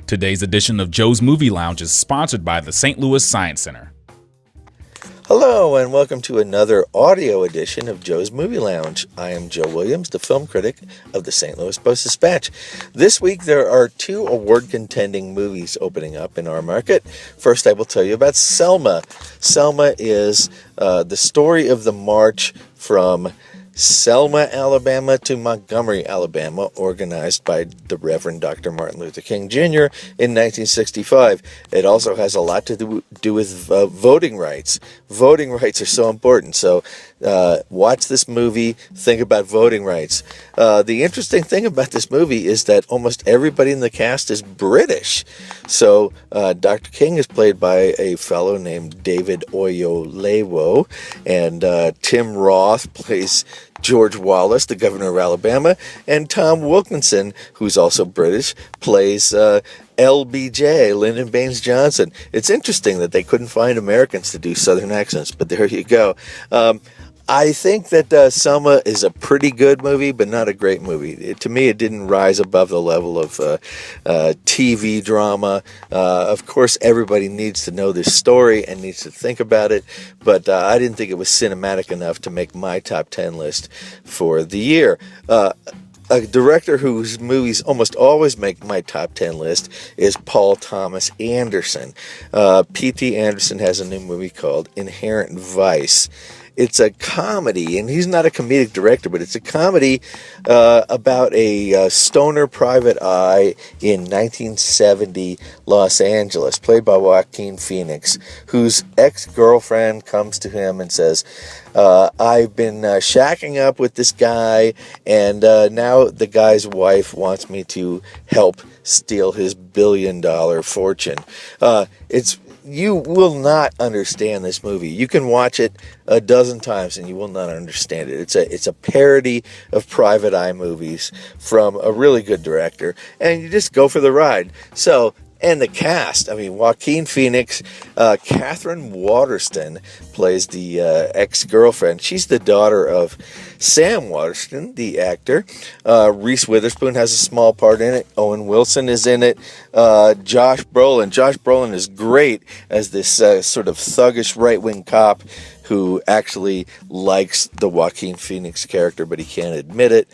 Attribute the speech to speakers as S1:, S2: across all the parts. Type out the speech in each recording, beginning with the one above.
S1: Today's edition of Joe's Movie Lounge is sponsored by the St. Louis Science Center.
S2: Hello and welcome to another audio edition of Joe's Movie Lounge. I am Joe Williams, the film critic of the St. Louis Post-Dispatch. This week there are two award-contending movies opening up in our market. First, I will tell you about Selma. Selma is the story of the march from Selma, Alabama to Montgomery, Alabama, organized by the Reverend Dr. Martin Luther King Jr. in 1965. It also has a lot to do with voting rights. Voting rights are so important, so watch this movie, think about voting rights. The interesting thing about this movie is that almost everybody in the cast is British. So Dr. King is played by a fellow named David Oyelowo, and Tim Roth plays George Wallace, the governor of Alabama, and Tom Wilkinson, who's also British, plays LBJ, Lyndon Baines Johnson. It's interesting that they couldn't find Americans to do Southern accents, but there you go. I think that Selma is a pretty good movie, but not a great movie. To me, it didn't rise above the level of TV drama. Of course, everybody needs to know this story and needs to think about it, but I didn't think it was cinematic enough to make my top 10 list for the year. A director whose movies almost always make my top 10 list is Paul Thomas Anderson. P.T. Anderson has a new movie called Inherent Vice. It's a comedy, and he's not a comedic director, but it's a comedy about a stoner private eye in 1970 Los Angeles, played by Joaquin Phoenix, whose ex-girlfriend comes to him and says, I've been shacking up with this guy, and now the guy's wife wants me to help steal his billion-dollar fortune. You will not understand this movie. You can watch it a dozen times and you will not understand it. It's a parody of private eye movies from a really good director, and you just go for the ride. So, and the cast, I mean, Joaquin Phoenix, Catherine Waterston plays the ex-girlfriend. She's the daughter of Sam Waterston, the actor. Reese Witherspoon has a small part in it. Owen Wilson is in it. Josh Brolin. Josh Brolin is great as this sort of thuggish right-wing cop who actually likes the Joaquin Phoenix character, but he can't admit it.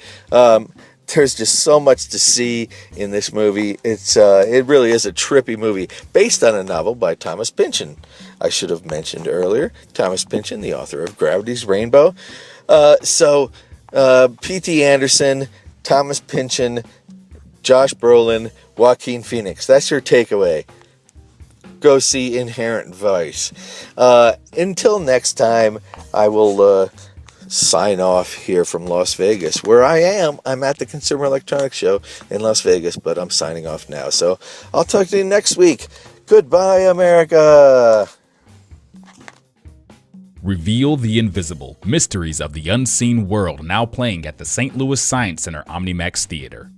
S2: There's just so much to see in this movie. It really is a trippy movie based on a novel by Thomas Pynchon. I should have mentioned earlier, Thomas Pynchon, the author of Gravity's Rainbow. P.T. Anderson, Thomas Pynchon, Josh Brolin, Joaquin Phoenix. That's your takeaway. Go see Inherent Vice. Until next time, I will sign off here from Las Vegas, where I'm at the Consumer Electronics Show in Las Vegas, but I'm signing off now. So I'll talk to you next week. Goodbye, America.
S1: Reveal the Invisible, Mysteries of the Unseen World, now playing at the St. Louis Science Center OmniMax Theater.